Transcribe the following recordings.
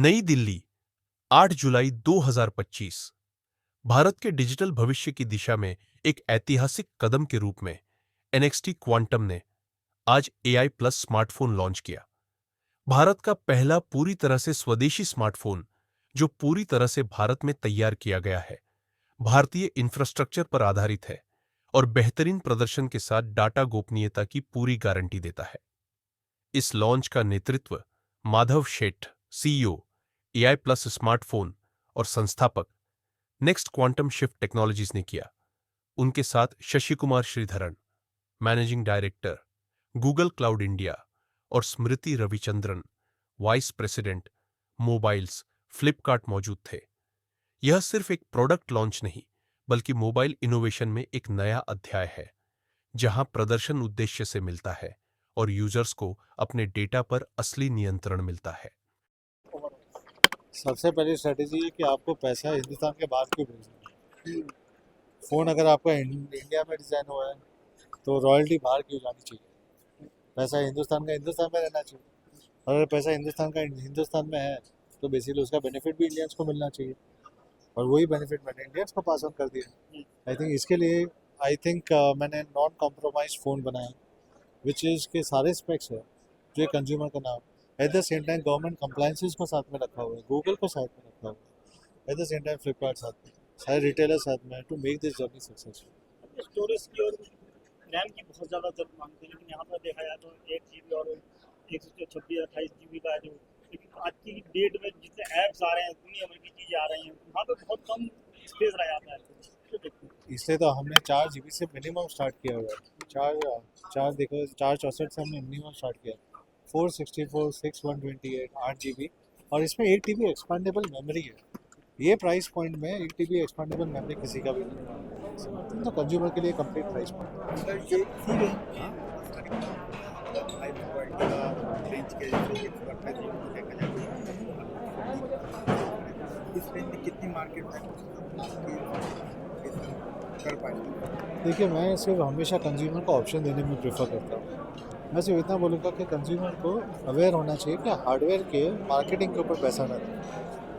नई दिल्ली, 8 जुलाई 2025। भारत के डिजिटल भविष्य की दिशा में एक ऐतिहासिक कदम के रूप में एनएक्सटी क्वांटम ने आज एआई प्लस स्मार्टफोन लॉन्च किया। भारत का पहला पूरी तरह से स्वदेशी स्मार्टफोन, जो पूरी तरह से भारत में तैयार किया गया है, भारतीय इंफ्रास्ट्रक्चर पर आधारित है और बेहतरीन प्रदर्शन के साथ डाटा गोपनीयता की पूरी गारंटी देता है। इस लॉन्च का नेतृत्व Madhav Sheth, CEO, AI plus smartphone और संस्थापक नेक्स्ट क्वांटम शिफ्ट टेक्नोलॉजीज ने किया। उनके साथ Shashi Kumar Sridharan, managing director, Google Cloud India, और Smriti Ravichandran, vice president, mobiles, Flipkart मौजूद थे। यह सिर्फ एक प्रोडक्ट लॉन्च नहीं, बल्कि मोबाइल इनोवेशन में एक नया अध्याय है, जहां प्रदर्शन उद्देश्य से मिलता है और यूजर्स को अपने डेटा पर असली नियंत्रण मिलता है। सबसे पहली स्ट्रेटेजी है कि आपको पैसा हिंदुस्तान के बाहर क्यों भेजना है। फ़ोन अगर आपका इंडिया में डिज़ाइन हुआ है तो रॉयल्टी बाहर क्यों जानी चाहिए। पैसा हिंदुस्तान का हिंदुस्तान में रहना चाहिए। और अगर पैसा हिंदुस्तान का हिंदुस्तान में है तो बेसिकली उसका बेनिफिट भी इंडियंस को मिलना चाहिए, और वही बेनिफिट मैंने इंडियंस को पास ऑन कर दिया। आई थिंक इसके लिए मैंने नॉन कॉम्प्रोमाइज फ़ोन बनाया, विच इज़ के सारे स्पेक्स है जो कंज्यूमर का नाम। Eight the same time government compliances को साथ में रखा हुआ है, गूगल को साथ में रखा हुआ है, at the same time Flipkart साथ में, सारे रिटेलर साथ में, to make this journey successful. Storage की और रैम की बहुत ज़्यादा जरूरत मांगते हैं, लेकिन यहाँ पर देखा जाए तो 1 GB और 126-28 GB का है जो, लेकिन आज की डेट में जितने ऐप्स आ रहे हैं, दुनिया भर की चीज़ें आ रही हैं, वहाँ पर बहुत कम स्पेस रह जाता है। इसलिए तो हमने 4 GB से मिनिमम स्टार्ट किया हुआ है। चार देखो, 464 से हमने मिनिमम स्टार्ट किया, 464, 6, 128, 8 GB, और इसमें 1 TB एक्सपांडेबल मेमोरी है। ये प्राइस पॉइंट में 1 TB एक्सपांडेबल मेमोरी किसी का भी नहीं है, तो कंज्यूमर के लिए कंप्लीट प्राइस कितनी मार्केट कर पाए। देखिए, मैं सिर्फ हमेशा कंज्यूमर को ऑप्शन देने में प्रेफर करता हूँ। मैं सिर्फ इतना बोलूँगा कि कंज्यूमर को अवेयर होना चाहिए कि हार्डवेयर के मार्केटिंग के ऊपर पैसा ना दें।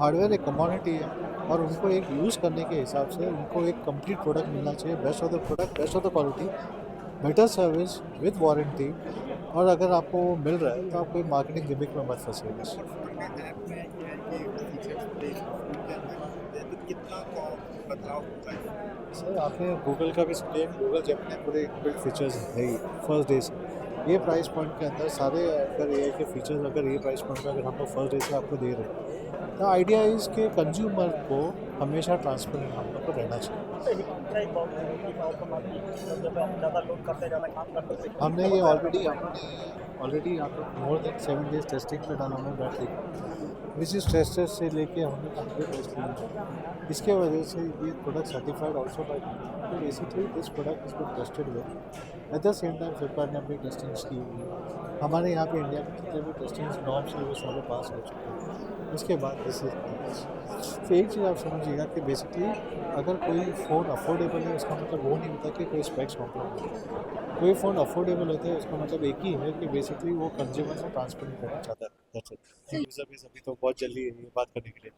हार्डवेयर एक कमोडिटी है, और उनको एक यूज़ करने के हिसाब से उनको एक कंप्लीट प्रोडक्ट मिलना चाहिए, best of the product, best of the quality, better service with warranty. और अगर आपको वो मिल रहा है तो आप कोई मार्केटिंग गिमिक में मत फंसिएगा। कितना बदलाव होता है सर, आपने गूगल का भी सुनिए, गूगल जेमिनी पूरे इनबिल्ट फीचर्स है ही फर्स्ट डे से। ये प्राइस पॉइंट के अंदर सारे अगर एआई के फीचर्स अगर ये प्राइस पॉइंट में अगर हम लोग फर्स्ट डे से आपको दे रहे हैं, तो आइडिया इज़ कि कंज्यूमर को हमेशा ट्रांसपेरेंट हम लोग को रहना चाहिए। हमने ये ऑलरेडी यहाँ पर मोर देन 7 डेज टेस्टिंग पे डाला हुआ है बैटरी, विच इज़ टेस्टेड से लेके हमने कंप्लीट टेस्ट किया। इसके वजह से ये प्रोडक्ट सर्टिफाइड ऑल्सो बाय, तो basically this product is been tested well. At the same time Flipkart ने अपनी टेस्टिंग्स की हुई है। हमारे यहाँ पे इंडिया में जितने भी टेस्टिंग नॉर्म्स हैं वो सारे पास हो चुके हैं। उसके बाद दिस इज, तो एक चीज़ आप समझिएगा कि बेसिकली अगर कोई फ़ोन अफोर्डेबल है, उसका मतलब वो नहीं होता कि कोई स्पेक्स कॉम्प्रोमाइज़ है। कोई फ़ोन अफोर्डेबल होता है, उसका मतलब एक ही है कि बेसिकली वो कंज्यूमर से ट्रांसपेरेंट करना चाहता है। That's it. Thank you sir, अभी तो बहुत जल्दी है ये बात करने के लिए।